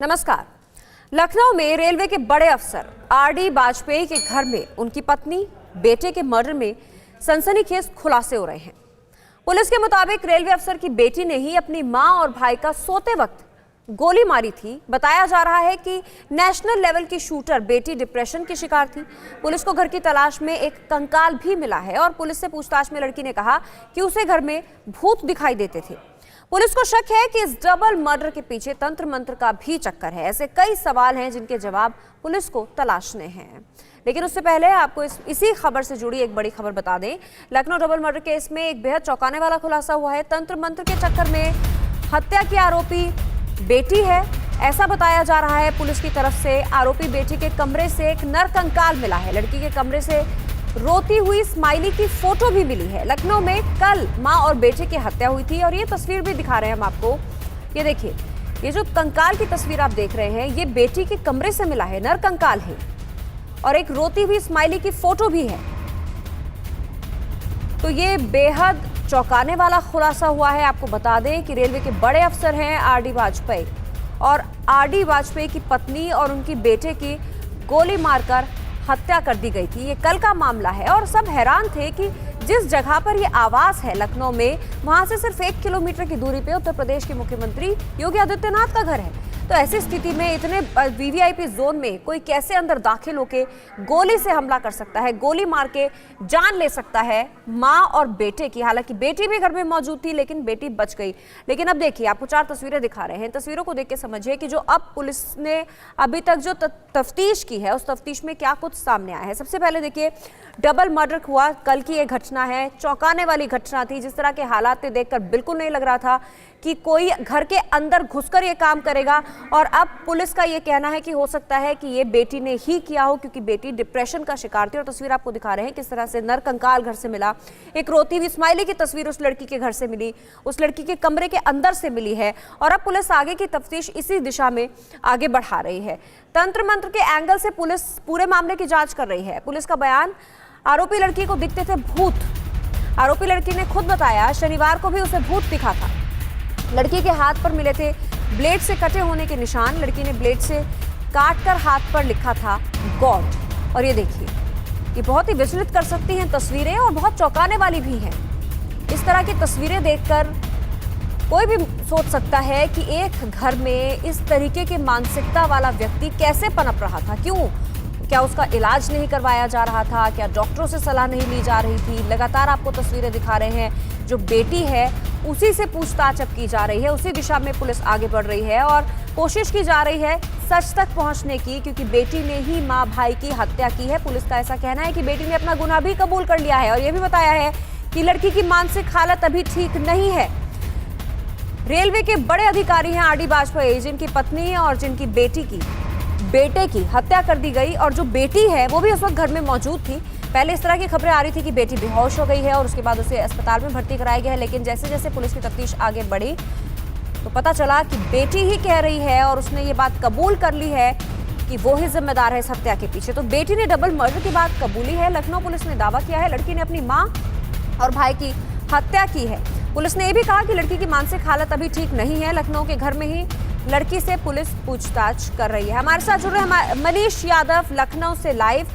नमस्कार। लखनऊ में रेलवे के बड़े अफसर आरडी वाजपेयी के घर में उनकी पत्नी बेटे के मर्डर में सनसनीखेज खुलासे हो रहे हैं। पुलिस के मुताबिक रेलवे अफसर की बेटी ने ही अपनी मां और भाई का सोते वक्त गोली मारी थी। बताया जा रहा है कि नेशनल लेवल की शूटर बेटी डिप्रेशन की शिकार थी। पुलिस को घर की तलाश में एक कंकाल भी मिला है और पुलिस से पूछताछ में लड़की ने कहा कि उसे घर में भूत दिखाई देते थे। पुलिस को शक है कि इस डबल मर्डर के पीछे तंत्र मंत्र का भी चक्कर है। ऐसे कई सवाल हैं जिनके जवाब पुलिस को तलाशने हैं। लेकिन उससे पहले आपको इसी खबर से जुड़ी एक बड़ी खबर बता दें। लखनऊ डबल मर्डर केस में एक बेहद चौंकाने वाला खुलासा हुआ है। तंत्र मंत्र के चक्कर में हत्या की आरोपी बेटी है, ऐसा बताया जा रहा है। पुलिस की तरफ से आरोपी बेटी के कमरे से एक नरकंकाल मिला है। लड़की के कमरे से रोती हुई स्माइली की फोटो भी मिली है। लखनऊ में कल मां और बेटे की हत्या हुई थी और ये तस्वीर भी दिखा रहे हैं हम आपको। ये देखिए, ये जो कंकाल की तस्वीर आप देख रहे हैं, ये बेटी के कमरे से मिला है, नरकंकाल है और एक रोती हुई स्माइली की फोटो भी है। तो ये बेहद चौंकाने वाला खुलासा हुआ है। आपको बता दें कि रेलवे के बड़े अफसर हैं आरडी वाजपेयी और आरडी वाजपेयी की पत्नी और उनकी बेटे की गोली मारकर हत्या कर दी गई थी। ये कल का मामला है और सब हैरान थे कि जिस जगह पर ये आवास है लखनऊ में, वहां से सिर्फ 1 किलोमीटर की दूरी पे उत्तर प्रदेश के मुख्यमंत्री योगी आदित्यनाथ का घर है। तो ऐसी स्थिति में इतने वीवीआईपी जोन में कोई कैसे अंदर दाखिल होके गोली से हमला कर सकता है, गोली मार के जान ले सकता है मां और बेटे की। हालांकि बेटी भी घर में मौजूद थी लेकिन बेटी बच गई। लेकिन अब देखिए, आपको 4 तस्वीरें दिखा रहे हैं। तस्वीरों को देख के समझिए कि जो अब पुलिस ने अभी तक जो तफ्तीश की है उस तफ्तीश में क्या कुछ सामने आया है। सबसे पहले देखिए, डबल मर्डर हुआ, कल की ये घटना है। चौंकाने वाली घटना थी। जिस तरह के हालात देखकर बिल्कुल नहीं लग रहा था कि कोई घर के अंदर घुसकर ये काम करेगा। और अब पुलिस का ये कहना है कि हो सकता है कि ये बेटी ने ही किया हो, क्योंकि बेटी डिप्रेशन का शिकार थी। और तस्वीर आपको दिखा रहे हैं किस तरह से नरकंकाल घर से मिला। एक रोती हुई स्माइली की तस्वीर उस लड़की के घर से मिली, उस लड़की के कमरे के अंदर से मिली है। और अब पुलिस आगे की तफ्तीश इसी दिशा में आगे बढ़ा रही है। तंत्र मंत्र के एंगल से पुलिस पूरे मामले की जांच कर रही है। पुलिस का बयान, आरोपी लड़की को दिखते थे भूत। आरोपी लड़की ने खुद बताया शनिवार को भी उसे भूत दिखा था। लड़की के हाथ पर मिले थे ब्लेड से कटे होने के निशान। लड़की ने ब्लेड से काटकर हाथ पर लिखा था गॉड। और ये देखिए, ये बहुत ही विचलित कर सकती हैं तस्वीरें और बहुत चौंकाने वाली भी हैं। इस तरह की तस्वीरें देखकर कोई भी सोच सकता है कि एक घर में इस तरीके की मानसिकता वाला व्यक्ति कैसे पनप रहा था। क्यों? क्या उसका इलाज नहीं करवाया जा रहा था? क्या डॉक्टरों से सलाह नहीं ली जा रही थी? लगातार आपको तस्वीरें दिखा रहे हैं। जो बेटी है उसी से पूछताछ अब की जा रही है, उसी दिशा में पुलिस आगे बढ़ रही है और कोशिश की जा रही है सच तक पहुंचने की, क्योंकि बेटी ने ही मां भाई की हत्या की है। पुलिस का ऐसा कहना है कि बेटी ने अपना गुनाह भी कबूल कर लिया है और यह भी बताया है कि लड़की की मानसिक हालत अभी ठीक नहीं है। रेलवे के बड़े अधिकारी हैं आरडी वाजपेयी, जिनकी पत्नी और जिनकी बेटे की हत्या कर दी गई और जो बेटी है वो भी उस वक्त घर में मौजूद थी। पहले इस तरह की खबरें आ रही थी कि बेटी बेहोश हो गई है और उसके बाद उसे अस्पताल में भर्ती कराया गया है। लेकिन जैसे जैसे पुलिस की तफ्तीश आगे बढ़ी तो पता चला कि बेटी ही कह रही है और उसने ये बात कबूल कर ली है कि वो ही जिम्मेदार है इस हत्या के पीछे। तो बेटी ने डबल मर्डर की बात कबूली है। लखनऊ पुलिस ने दावा किया है लड़की ने अपनी मां और भाई की हत्या की है। पुलिस ने यह भी कहा कि लड़की की मानसिक हालत अभी ठीक नहीं है। लखनऊ के घर में ही लड़की से पुलिस पूछताछ कर रही है। हमारे साथ जुड़ रहे हैं मनीष यादव लखनऊ से लाइव।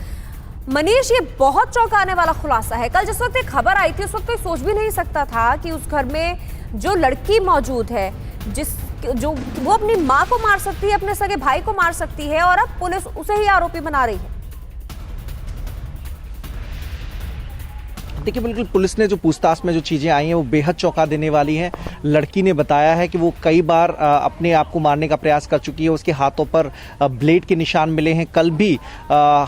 मनीष, ये बहुत चौंकाने वाला खुलासा है। कल जिस वक्त एक खबर आई थी उस वक्त कोई सोच भी नहीं सकता था कि उस घर में जो लड़की मौजूद है, जो वो अपनी मां को मार सकती है, अपने सगे भाई को मार सकती है और अब पुलिस उसे ही आरोपी बना रही है। देखिए, बिल्कुल पुलिस ने जो पूछताछ में जो चीज़ें आई हैं वो बेहद चौंका देने वाली हैं। लड़की ने बताया है कि वो कई बार अपने आप को मारने का प्रयास कर चुकी है। उसके हाथों पर ब्लेड के निशान मिले हैं। कल भी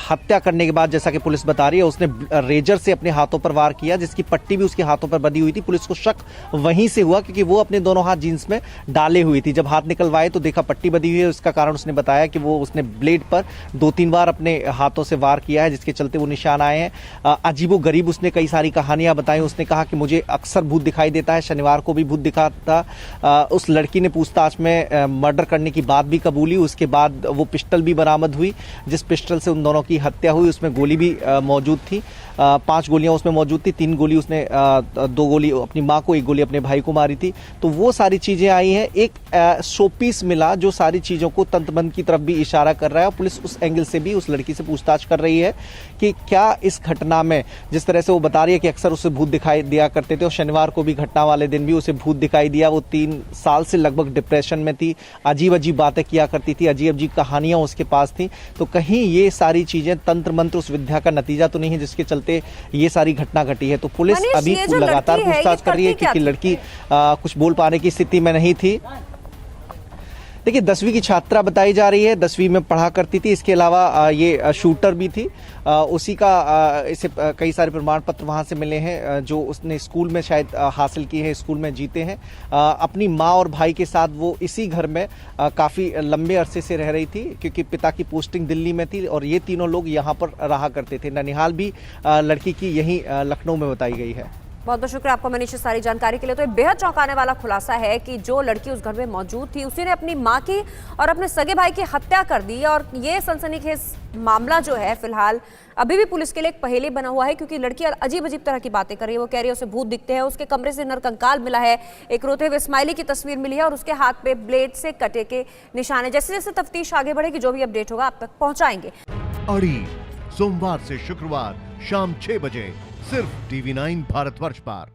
हत्या करने के बाद, जैसा कि पुलिस बता रही है, उसने रेजर से अपने हाथों पर वार किया, जिसकी पट्टी भी उसके हाथों पर बंधी हुई थी। पुलिस को शक वहीं से हुआ क्योंकि वो अपने दोनों हाथ जींस में डाले हुई थी। जब हाथ निकलवाए तो देखा पट्टी बंधी हुई है। उसका कारण उसने बताया कि वो उसने ब्लेड पर 2-3 बार अपने हाथों से वार किया है, जिसके चलते वो निशान आए हैं। अजीबो गरीब उसने कई सारी सारी कहानियां बताई। उसने कहा कि मुझे अक्सर भूत दिखाई देता है, शनिवार को भी भूत दिखा था। उस लड़की ने पूछताछ में मर्डर करने की बात भी कबूली। उसके बाद वो पिस्टल भी बरामद हुई, जिस पिस्टल से उन दोनों की हत्या हुई उसमें गोली भी मौजूद थी। 5 गोलियां उसमें मौजूद थी। 3 गोली उसने 2 गोली अपनी मां को, 1 गोली अपने भाई को मारी थी। तो वो सारी चीजें आई हैं। एक शोपीस मिला जो सारी चीजों को तंत्रबंध की तरफ भी इशारा कर रहा है। पुलिस उस एंगल से भी उस लड़की से पूछताछ कर रही है कि क्या इस घटना में, जिस तरह से वो बता रही है कि अक्सर उसे भूत दिखाई दिया करते थे और शनिवार को भी घटना वाले दिन भी उसे भूत दिखाई दिया। वो 3 साल से लगभग डिप्रेशन में थी, अजीब अजीब बातें किया करती थी, अजीब अजीब कहानियां उसके पास थी। तो कहीं ये सारी चीजें तंत्र मंत्र उस विद्या का नतीजा तो नहीं है जिसके चलते ये सारी घटना घटी है। तो पुलिस अभी लगातार पूछताछ कर रही है क्योंकि लड़की कुछ बोल पाने की स्थिति में नहीं थी। देखिए 10वीं की छात्रा बताई जा रही है, 10वीं में पढ़ा करती थी। इसके अलावा ये शूटर भी थी। उसी का इसे कई सारे प्रमाण पत्र वहां से मिले हैं जो उसने स्कूल में शायद हासिल की है, स्कूल में जीते हैं। अपनी माँ और भाई के साथ वो इसी घर में काफी लंबे अरसे से रह रही थी क्योंकि पिता की पोस्टिंग दिल्ली में थी और ये तीनों लोग यहाँ पर रहा करते थे। ननिहाल भी लड़की की यही लखनऊ में बताई गई है। बहुत बहुत शुक्रिया आपको मनीष, सारी जानकारी के लिए। तो ये बेहद चौंकाने वाला खुलासा है कि जो लड़की उस घर में मौजूद थी उसी ने अपनी मां की और अपने सगे भाई की हत्या कर दी। और ये सनसनीखेज मामला जो है फिलहाल अभी भी पुलिस के लिए एक पहेली बना हुआ है क्योंकि लड़की अजीब अजीब तरह की बातें कर रही है। वो कह रही है उसे भूत दिखते हैं, उसके कमरे से नरकंकाल मिला है, एक रोते हुए स्माइली की तस्वीर मिली है और उसके हाथ पे ब्लेड से कटे के निशान है। जैसे जैसे तफ्तीश आगे बढ़ेगी जो भी अपडेट होगा आप तक पहुंचाएंगे। अड़ी सोमवार से शुक्रवार शाम 6 बजे सिर्फ TV9 भारतवर्ष पर।